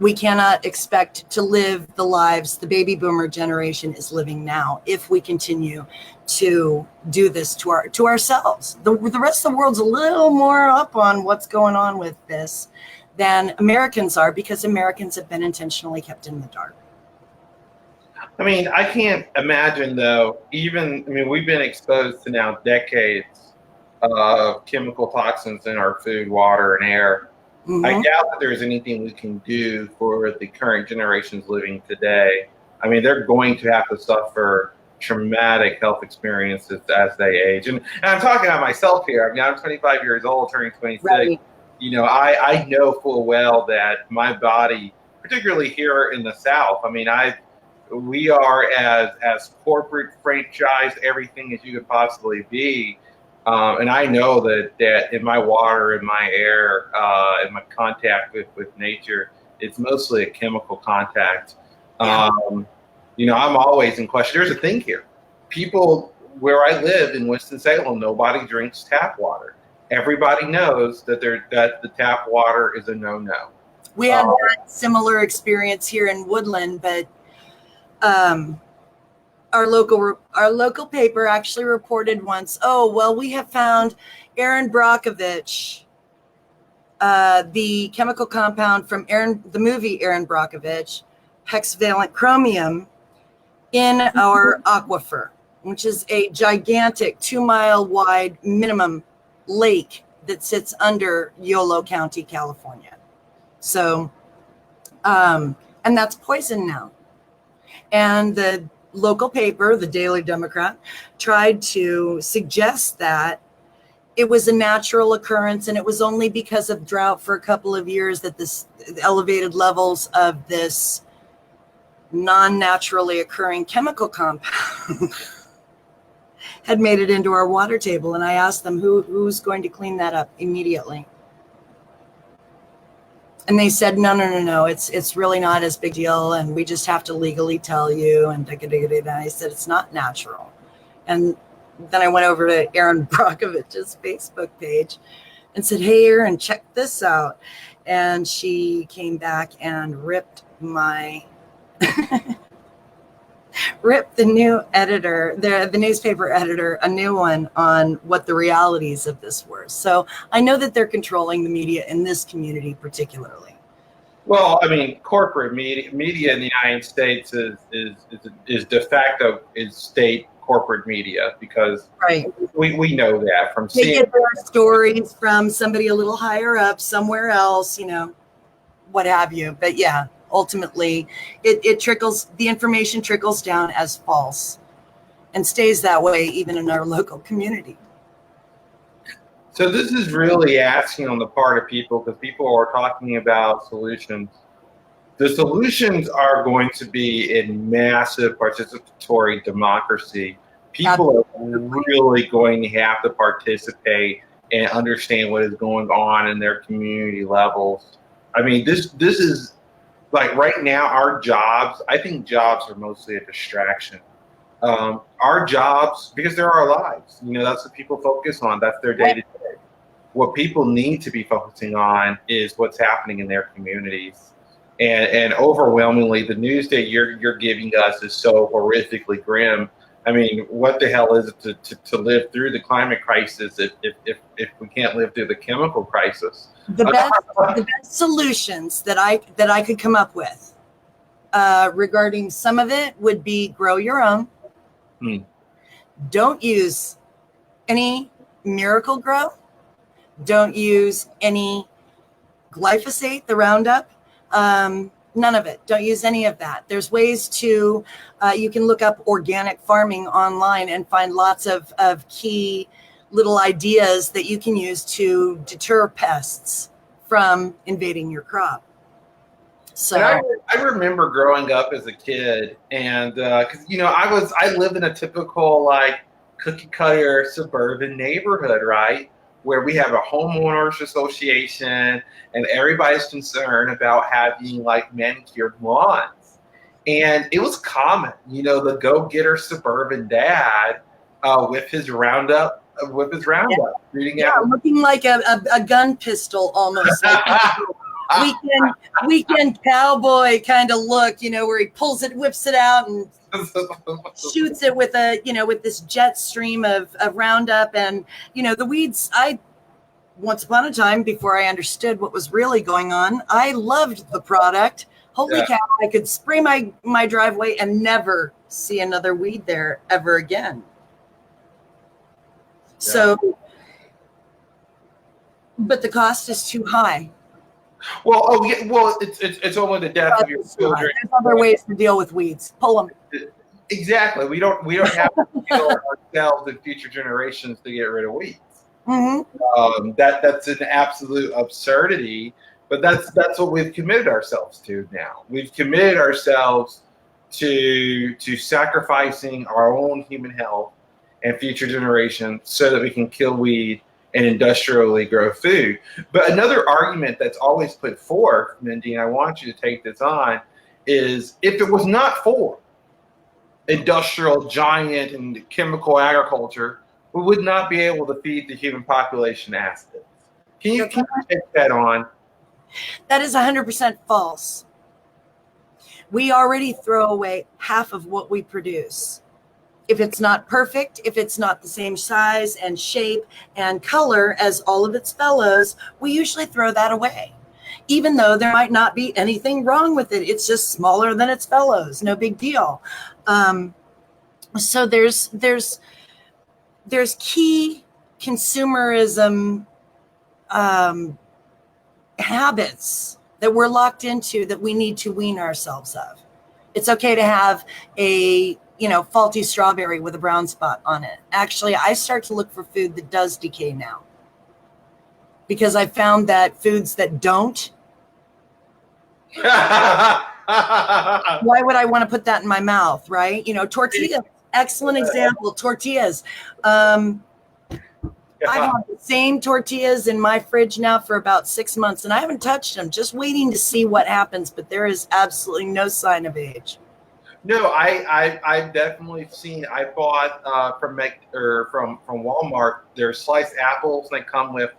We cannot expect to live the lives the baby boomer generation is living now if we continue to do this to ourselves. The rest of the world's a little more up on what's going on with this than Americans are, because Americans have been intentionally kept in the dark. I mean, I can't imagine, though, we've been exposed to now decades of chemical toxins in our food, water, and air. Mm-hmm. I doubt that there's anything we can do for the current generations living today. I mean, they're going to have to suffer traumatic health experiences as they age. And I'm talking about myself here. I mean, I'm 25 years old, turning 26. Right. I know full well that my body, particularly here in the South, I mean, we are as corporate franchised everything as you could possibly be. And I know that in my water, in my air, in my contact with nature, it's mostly a chemical contact. Yeah. I'm always in question. There's a thing here. People where I live in Winston-Salem, nobody drinks tap water. Everybody knows that the tap water is a no-no. We had that similar experience here in Woodland, but our local paper actually reported once, we have found Erin Brockovich, the chemical compound from the movie Erin Brockovich, hexavalent chromium, in our aquifer, which is a gigantic 2-mile wide minimum lake that sits under Yolo County, California. So, and that's poison now. And the local paper, the Daily Democrat, tried to suggest that it was a natural occurrence and it was only because of drought for a couple of years that this elevated levels of this non-naturally occurring chemical compound had made it into our water table. And I asked them who's going to clean that up immediately. And they said, no, it's really not as big deal, and we just have to legally tell you. And I said, it's not natural. And then I went over to Erin Brockovich's Facebook page and said, "Hey, Erin, check this out." And she came back and ripped the new editor, the newspaper editor, a new one on what the realities of this were. So I know that they're controlling the media in this community particularly. Well, I mean, corporate media in the United States is de facto state corporate media, because right. we know that from they seeing get their stories from somebody a little higher up somewhere else, what have you. But yeah, ultimately it trickles, the information trickles down as false and stays that way even in our local community. So this is really asking on the part of people, because people are talking about solutions. The solutions are going to be in massive participatory democracy. People are really going to have to participate and understand what is going on in their community levels. I mean, this is like right now, our jobs, I think jobs are mostly a distraction. Our jobs, because they're our lives, that's what people focus on. That's their day to day. What people need to be focusing on is what's happening in their communities. And overwhelmingly, the news that you're giving us is so horrifically grim. I mean, what the hell is it to live through the climate crisis if we can't live through the chemical crisis? The best solutions that I could come up with regarding some of it would be grow your own. Don't use any Miracle Grow. Don't use any glyphosate, the Roundup. None of it. Don't use any of that. There's ways to, you can look up organic farming online and find lots of key little ideas that you can use to deter pests from invading your crop. So I remember growing up as a kid, and because I lived in a typical like cookie cutter suburban neighborhood, right, where we have a homeowners association and everybody's concerned about having like manicured lawns. And it was common, the go-getter suburban dad with his Roundup, reading out. looking like a gun pistol almost. Like weekend cowboy kind of look, where he pulls it, whips it out, and shoots it with with this jet stream of Roundup. And the weeds, once upon a time, before I understood what was really going on, I loved the product. Holy cow, I could spray my driveway and never see another weed there ever again. So, but the cost is too high. Well, it's only the death of your children. There's other ways to deal with weeds. Pull them. Exactly. We don't have to kill ourselves and future generations to get rid of weeds. Mm-hmm. That's an absolute absurdity. But that's what we've committed ourselves to now. We've committed ourselves to sacrificing our own human health and future generations so that we can kill weed and industrially grow food. But another argument that's always put forth, Mindy, and I want you to take this on, is if it was not for industrial giant and chemical agriculture, we would not be able to feed the human population assets. Can you take that on? That is 100% false. We already throw away half of what we produce. If it's not perfect, if it's not the same size and shape and color as all of its fellows, we usually throw that away. Even though there might not be anything wrong with it, it's just smaller than its fellows. No big deal. So there's key consumerism habits that we're locked into that we need to wean ourselves of. It's okay to have a faulty strawberry with a brown spot on it. Actually, I start to look for food that does decay now, because I found that foods that don't, why would I want to put that in my mouth, right? Tortillas, excellent example, tortillas. I've had the same tortillas in my fridge now for about 6 months, and I haven't touched them, just waiting to see what happens, but there is absolutely no sign of age. No, I've definitely seen. I bought from Walmart. There's sliced apples. They come with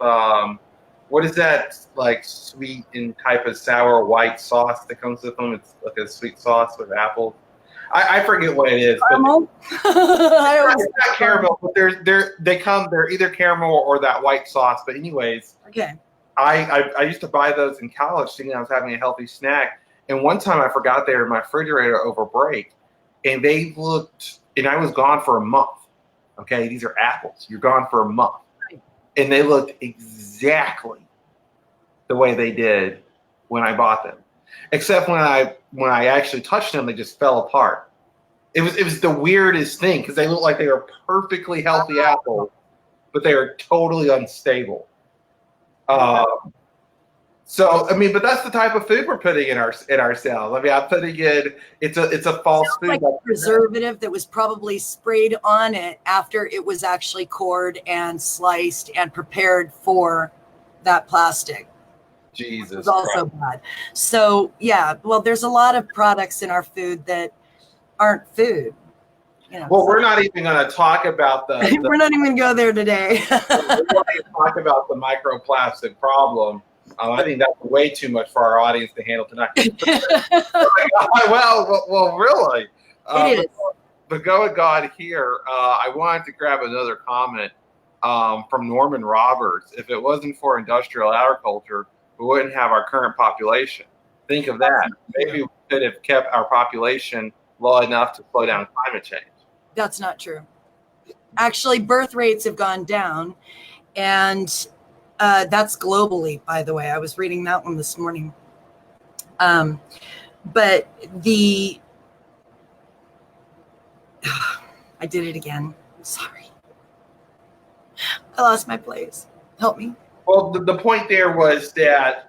what is that like sweet and type of sour white sauce that comes with them? It's like a sweet sauce with apples. I forget what it is. Caramel? It's not caramel, but they're either caramel or that white sauce. But anyways, Okay. I used to buy those in college thinking I was having a healthy snack. And one time I forgot they were in my refrigerator over break. And they looked, and I was gone for a month. Okay, these are apples. You're gone for a month. Right. And they looked exactly the way they did when I bought them. Except when I actually touched them, they just fell apart. It was the weirdest thing because they looked like they were perfectly healthy apples, but they were totally unstable. So I mean, but that's the type of food we're putting in ourselves. I mean, I'm putting in it's a false food, like a preservative that was probably sprayed on it after it was actually cored and sliced and prepared for that plastic. Jesus, it's also bad. So yeah, well, there's a lot of products in our food that aren't food. You know, well, we're not even going to talk about the we're not even going to go there today. We're going to talk about the microplastic problem. I think that's way too much for our audience to handle tonight. well, really. It is. But go with God here. I wanted to grab another comment from Norman Roberts. If it wasn't for industrial agriculture, we wouldn't have our current population. Think of that. Maybe we could have kept our population low enough to slow down climate change. That's not true. Actually, birth rates have gone down, and that's globally, by the way. I was reading that one this morning. But I did it again. Sorry. I lost my place. Help me. Well, the point there was that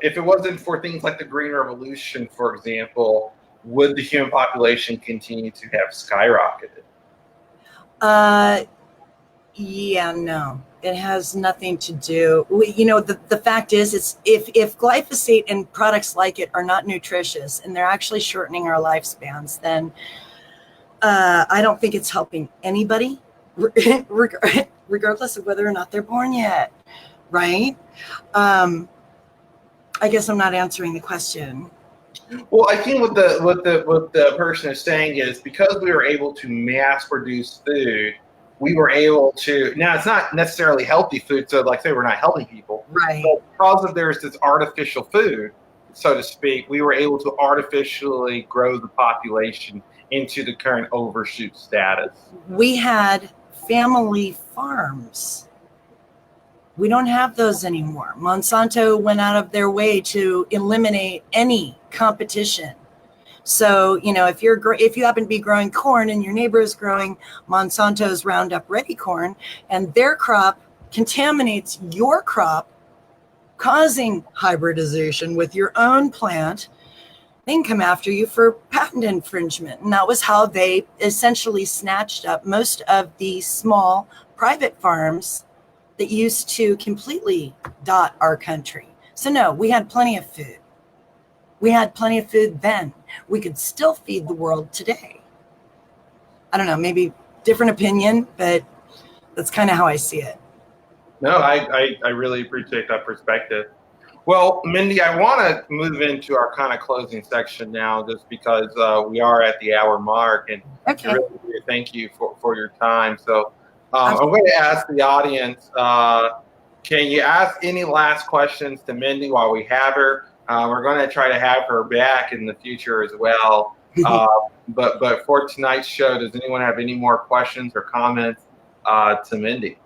if it wasn't for things like the Green Revolution, for example, would the human population continue to have skyrocketed? Yeah, no. It has nothing to do. The fact is, it's if glyphosate and products like it are not nutritious and they're actually shortening our lifespans, then I don't think it's helping anybody, regardless of whether or not they're born yet, right? I guess I'm not answering the question. Well, I think what the person is saying is because we were able to mass produce food, we were able to. Now it's not necessarily healthy food, so like say we're not helping people, right? But because there's this artificial food, so to speak, we were able to artificially grow the population into the current overshoot status. We had family farms. We don't have those anymore. Monsanto went out of their way to eliminate any competition. So, if you happen to be growing corn and your neighbor is growing Monsanto's Roundup Ready corn and their crop contaminates your crop, causing hybridization with your own plant, they can come after you for patent infringement. And that was how they essentially snatched up most of the small private farms that used to completely dot our country. So no, we had plenty of food. We had plenty of food then. We could still feed the world today. I don't know, maybe different opinion, but that's kind of how I see it. No, I really appreciate that perspective. Well, Mindy, I want to move into our kind of closing section now, just because we are at the hour mark, and okay. Really thank you for your time. So I'm going to ask the audience, can you ask any last questions to Mindy while we have her? We're going to try to have her back in the future as well. But for tonight's show, does anyone have any more questions or comments to Mindy?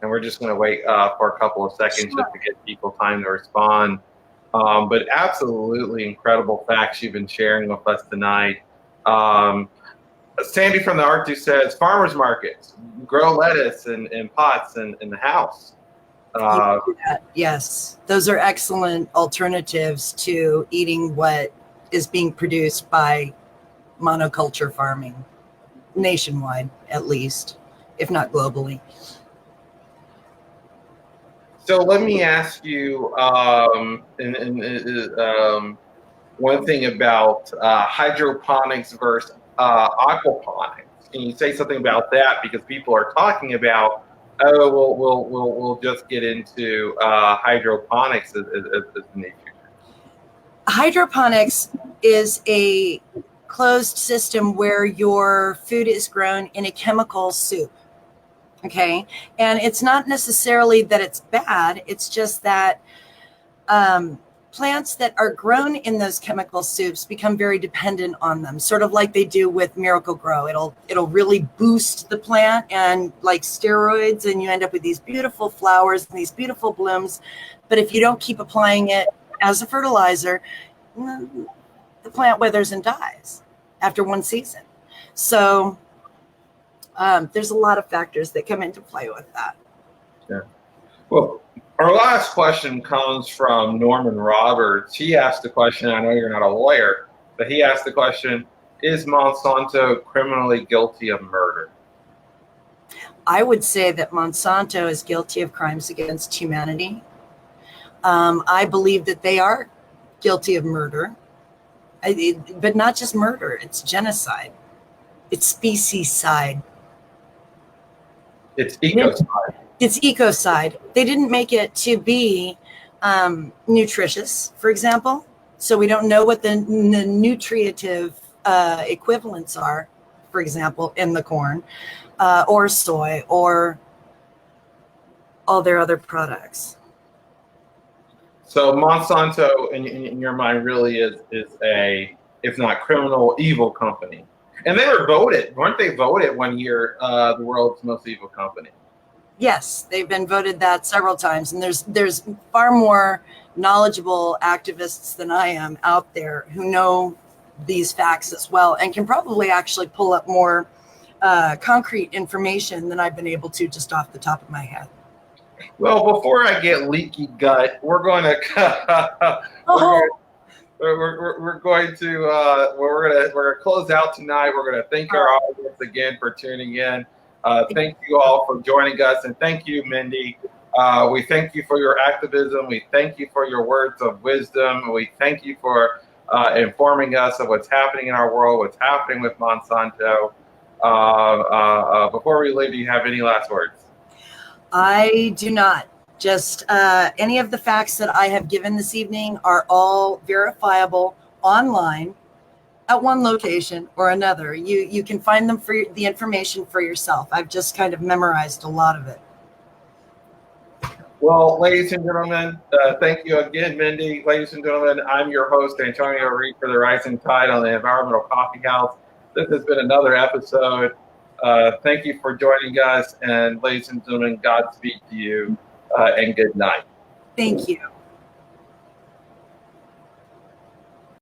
And we're just going to wait for a couple of seconds just to get people time to respond. But absolutely incredible facts you've been sharing with us tonight. Sandy from the Arctic says, farmers markets, grow lettuce in pots in the house. Yes, those are excellent alternatives to eating what is being produced by monoculture farming, nationwide at least, if not globally. So let me ask you, one thing about hydroponics versus aquaponics. Can you say something about that? Because people are talking about, oh, we'll just get into hydroponics as the near future. Hydroponics is a closed system where your food is grown in a chemical soup. Okay. And it's not necessarily that it's bad. It's just that plants that are grown in those chemical soups become very dependent on them, sort of like they do with Miracle-Gro. It'll really boost the plant and like steroids, and you end up with these beautiful flowers and these beautiful blooms. But if you don't keep applying it as a fertilizer, the plant withers and dies after one season. So there's a lot of factors that come into play with that. Yeah. Well, our last question comes from Norman Roberts. He asked the question, I know you're not a lawyer, but he asked the question, is Monsanto criminally guilty of murder? I would say that Monsanto is guilty of crimes against humanity. I believe that they are guilty of murder, but not just murder, it's genocide. It's specieside. It's ecocide. It's ecocide. They didn't make it to be nutritious, for example. So we don't know what the nutritive equivalents are, for example, in the corn or soy or all their other products. So Monsanto, in your mind, really is a, if not criminal, evil company. And they were voted, weren't they voted one year the world's most evil company? Yes, they've been voted that several times, and there's far more knowledgeable activists than I am out there who know these facts as well and can probably actually pull up more concrete information than I've been able to just off the top of my head. Well, before I get leaky gut, we're going to we're going to close out tonight. We're going to thank our audience again for tuning in. Thank you all for joining us, and thank you, Mindy. We thank you for your activism. We thank you for your words of wisdom. We thank you for informing us of what's happening in our world, what's happening with Monsanto. Before we leave, do you have any last words? I do not. Just any of the facts that I have given this evening are all verifiable online at one location or another. You can find them for the information for yourself. I've just kind of memorized a lot of it. Well, ladies and gentlemen, thank you again, Mindy. Ladies and gentlemen, I'm your host, Antonio Reid, for the Rising Tide on the Environmental Coffee House. This has been another episode. Thank you for joining us, and ladies and gentlemen, Godspeed to you, and good night. Thank you.